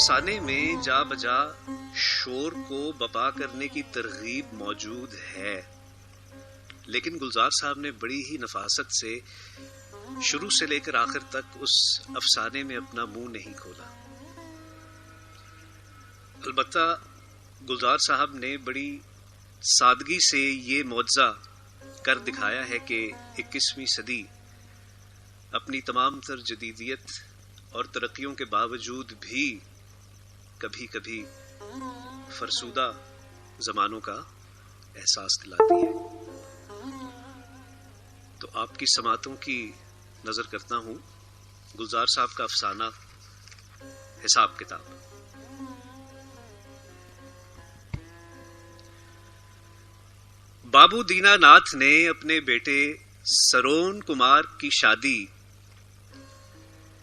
अफसाने में जा बजा शोर को बपा करने की तरगीब मौजूद है, लेकिन गुलजार साहब ने बड़ी ही नफासत से शुरू से लेकर आखिर तक उस अफसाने में अपना मुंह नहीं खोला। अलबत्ता गुलजार साहब ने बड़ी सादगी से ये मौजज़ा कर दिखाया है कि 21वीं सदी अपनी तमाम तर जदीदियत और तरक्कियों के बावजूद भी कभी कभी फरसूदा जमानों का एहसास दिलाती है। तो आपकी समातों की नजर करता हूं गुलजार साहब का अफसाना हिसाब किताब। बाबू दीनानाथ ने अपने बेटे सरोन कुमार की शादी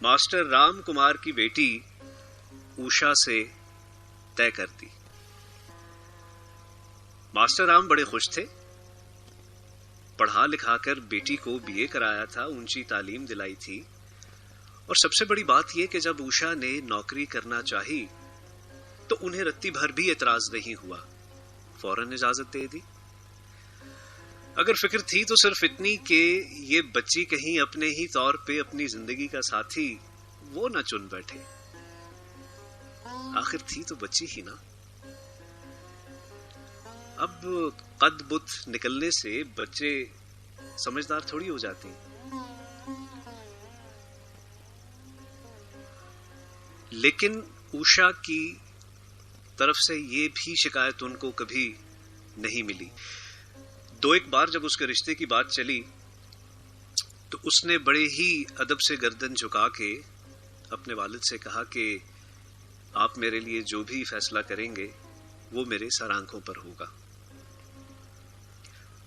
मास्टर राम कुमार की बेटी उषा से तय कर दी। मास्टर राम बड़े खुश थे। पढ़ा लिखाकर बेटी को बीए कराया था, ऊंची तालीम दिलाई थी, और सबसे बड़ी बात यह कि जब उषा ने नौकरी करना चाही तो उन्हें रत्ती भर भी एतराज नहीं हुआ, फौरन इजाजत दे दी। अगर फिक्र थी तो सिर्फ इतनी कि ये बच्ची कहीं अपने ही तौर पे अपनी जिंदगी का साथी वो ना चुन बैठे। आखिर थी तो बच्ची ही ना। अब कद बुत निकलने से बच्चे समझदार थोड़ी हो जाते हैं। लेकिन उषा की तरफ से ये भी शिकायत उनको कभी नहीं मिली। दो एक बार जब उसके रिश्ते की बात चली तो उसने बड़े ही अदब से गर्दन झुका के अपने वालिद से कहा कि आप मेरे लिए जो भी फैसला करेंगे वो मेरे सर आंखों पर होगा।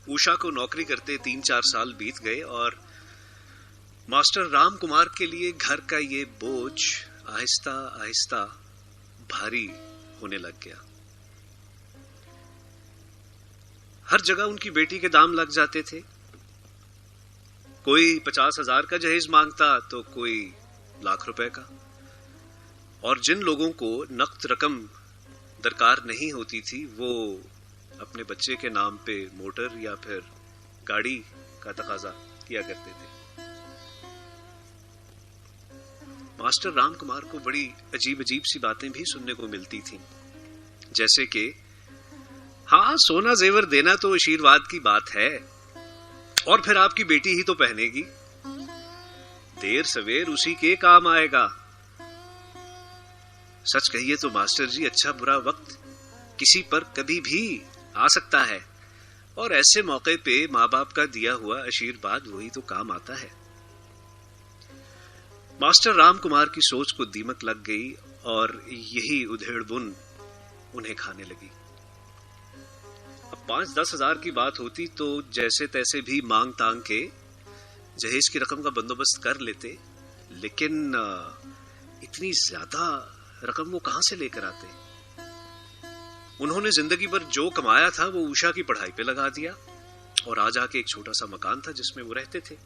उषा को नौकरी करते 3-4 साल बीत गए और मास्टर राम कुमार के लिए घर का ये बोझ आहिस्ता आहिस्ता भारी होने लग गया। हर जगह उनकी बेटी के दाम लग जाते थे। कोई 50,000 का जहेज मांगता तो कोई लाख रुपए का, और जिन लोगों को नकद रकम दरकार नहीं होती थी वो अपने बच्चे के नाम पे मोटर या फिर गाड़ी का तकाजा किया करते थे। मास्टर राम कुमार को बड़ी अजीब अजीब सी बातें भी सुनने को मिलती थीं, जैसे कि हाँ, सोना जेवर देना तो आशीर्वाद की बात है, और फिर आपकी बेटी ही तो पहनेगी, देर सवेर उसी के काम आएगा। सच कहिए तो मास्टर जी, अच्छा बुरा वक्त किसी पर कभी भी आ सकता है, और ऐसे मौके पे माँ बाप का दिया हुआ आशीर्वाद वही तो काम आता है। मास्टर राम कुमार की सोच को दीमक लग गई और यही उधेड़ बुन उन्हें खाने लगी। 5-10 हजार की बात होती तो जैसे तैसे भी मांग तांग के जहेज की रकम का बंदोबस्त कर लेते, लेकिन इतनी ज्यादा रकम वो कहां से लेकर आते। उन्होंने जिंदगी भर जो कमाया था वो उषा की पढ़ाई पे लगा दिया, और आज आके एक छोटा सा मकान था जिसमें वो रहते थे।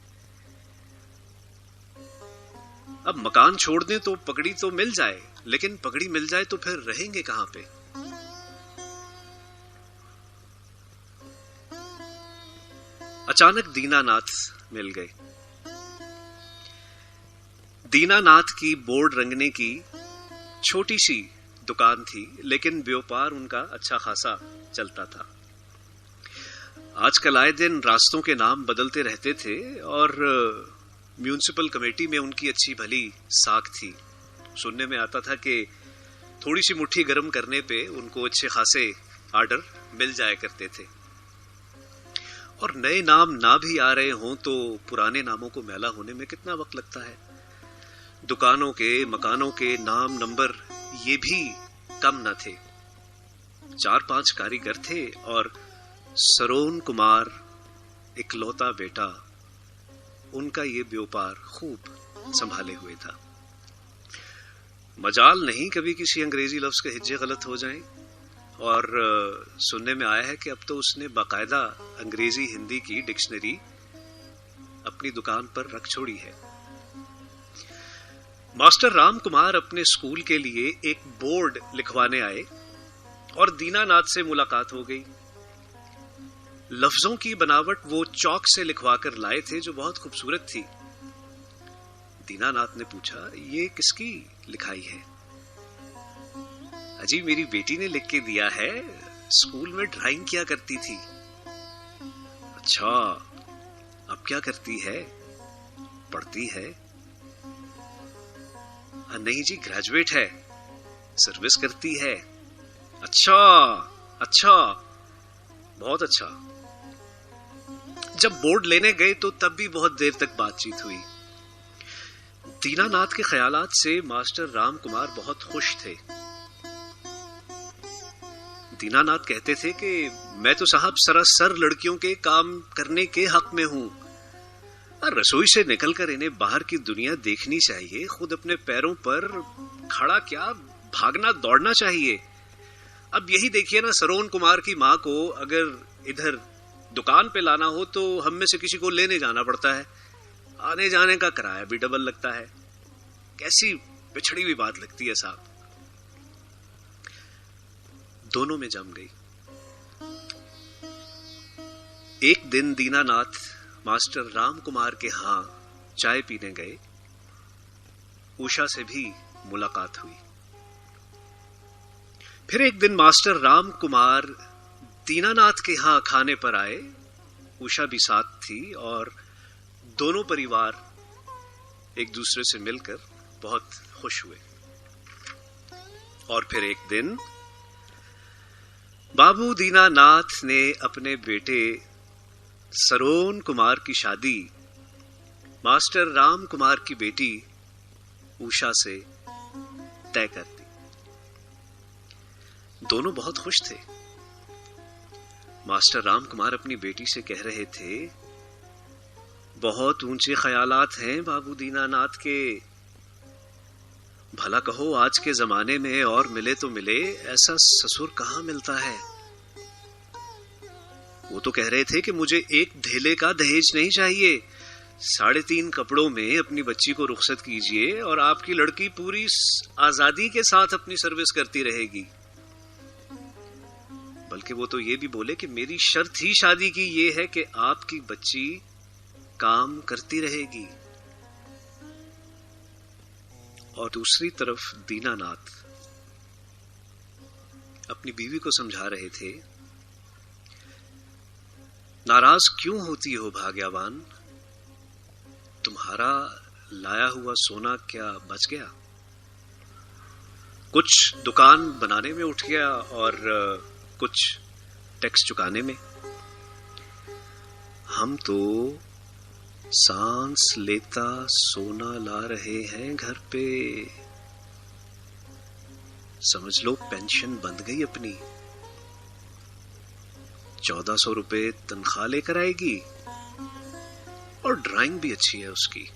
अब मकान छोड़ दें तो पगड़ी तो मिल जाए, लेकिन पगड़ी मिल जाए तो फिर रहेंगे कहां पे। अचानक दीनानाथ मिल गए। दीनानाथ की बोर्ड रंगने की छोटी सी दुकान थी, लेकिन व्यापार उनका अच्छा खासा चलता था। आजकल आए दिन रास्तों के नाम बदलते रहते थे, और म्यूनिसिपल कमेटी में उनकी अच्छी भली साख थी। सुनने में आता था कि थोड़ी सी मुट्ठी गर्म करने पे उनको अच्छे खासे आर्डर मिल जाया करते थे, और नए नाम ना भी आ रहे हों तो पुराने नामों को मैला होने में कितना वक्त लगता है। दुकानों के मकानों के नाम नंबर ये भी कम न थे। 4-5 कारीगर थे और सरोन कुमार इकलौता बेटा, उनका ये व्यापार खूब संभाले हुए था। मजाल नहीं कभी किसी अंग्रेजी लफ्ज के हिज्जे गलत हो जाएं, और सुनने में आया है कि अब तो उसने बाकायदा अंग्रेजी हिंदी की डिक्शनरी अपनी दुकान पर रख छोड़ी है। मास्टर राम कुमार अपने स्कूल के लिए एक बोर्ड लिखवाने आए और दीनानाथ से मुलाकात हो गई। लफ्जों की बनावट वो चौक से लिखवाकर लाए थे जो बहुत खूबसूरत थी। दीनानाथ ने पूछा, ये किसकी लिखाई है? अजी मेरी बेटी ने लिख के दिया है, स्कूल में ड्राइंग किया करती थी। अच्छा, अब क्या करती है? पढ़ती है? नहीं जी, ग्रेजुएट है, सर्विस करती है। अच्छा अच्छा, बहुत अच्छा। जब बोर्ड लेने गए तो तब भी बहुत देर तक बातचीत हुई। दीनानाथ के ख्यालात से मास्टर राम कुमार बहुत खुश थे। दीनानाथ कहते थे कि मैं तो साहब सरासर लड़कियों के काम करने के हक में हूं। रसोई से निकलकर इन्हें बाहर की दुनिया देखनी चाहिए, खुद अपने पैरों पर खड़ा क्या भागना दौड़ना चाहिए। अब यही देखिए ना, सरोन कुमार की माँ को अगर इधर दुकान पे लाना हो तो हम में से किसी को लेने जाना पड़ता है, आने जाने का किराया भी डबल लगता है। कैसी पिछड़ी हुई बात लगती है साहब। दोनों में जम गई। एक दिन दीनानाथ मास्टर राम कुमार के यहां चाय पीने गए। उषा से भी मुलाकात हुई। फिर एक दिन मास्टर राम कुमार दीनानाथ के यहां खाने पर आए। उषा भी साथ थी और दोनों परिवार एक दूसरे से मिलकर बहुत खुश हुए। और फिर एक दिन बाबू दीनानाथ ने अपने बेटे सरोन कुमार की शादी मास्टर राम कुमार की बेटी उषा से तय कर दी। दोनों बहुत खुश थे। मास्टर राम कुमार अपनी बेटी से कह रहे थे, बहुत ऊंचे ख्यालात हैं बाबू दीनानाथ के। भला कहो आज के जमाने में और मिले तो मिले, ऐसा ससुर कहां मिलता है। वो तो कह रहे थे कि मुझे एक धेले का दहेज नहीं चाहिए, 3.5 कपड़ों में अपनी बच्ची को रुखसत कीजिए और आपकी लड़की पूरी आजादी के साथ अपनी सर्विस करती रहेगी। बल्कि वो तो ये भी बोले कि मेरी शर्त ही शादी की ये है कि आपकी बच्ची काम करती रहेगी। और दूसरी तरफ दीनानाथ अपनी बीवी को समझा रहे थे, नाराज क्यों होती हो भाग्यवान, तुम्हारा लाया हुआ सोना क्या बच गया? कुछ दुकान बनाने में उठ गया और कुछ टैक्स चुकाने में। हम तो सांस लेता सोना ला रहे हैं घर पे। समझ लो पेंशन बंद गई अपनी। 1400 रुपए तनख्वाह लेकर आएगी और ड्राइंग भी अच्छी है उसकी।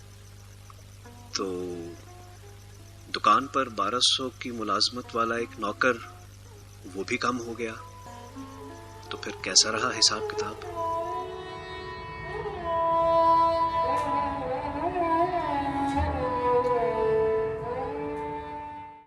तो दुकान पर 1200 की मुलाजमत वाला एक नौकर, वो भी कम हो गया। तो फिर कैसा रहा हिसाब किताब?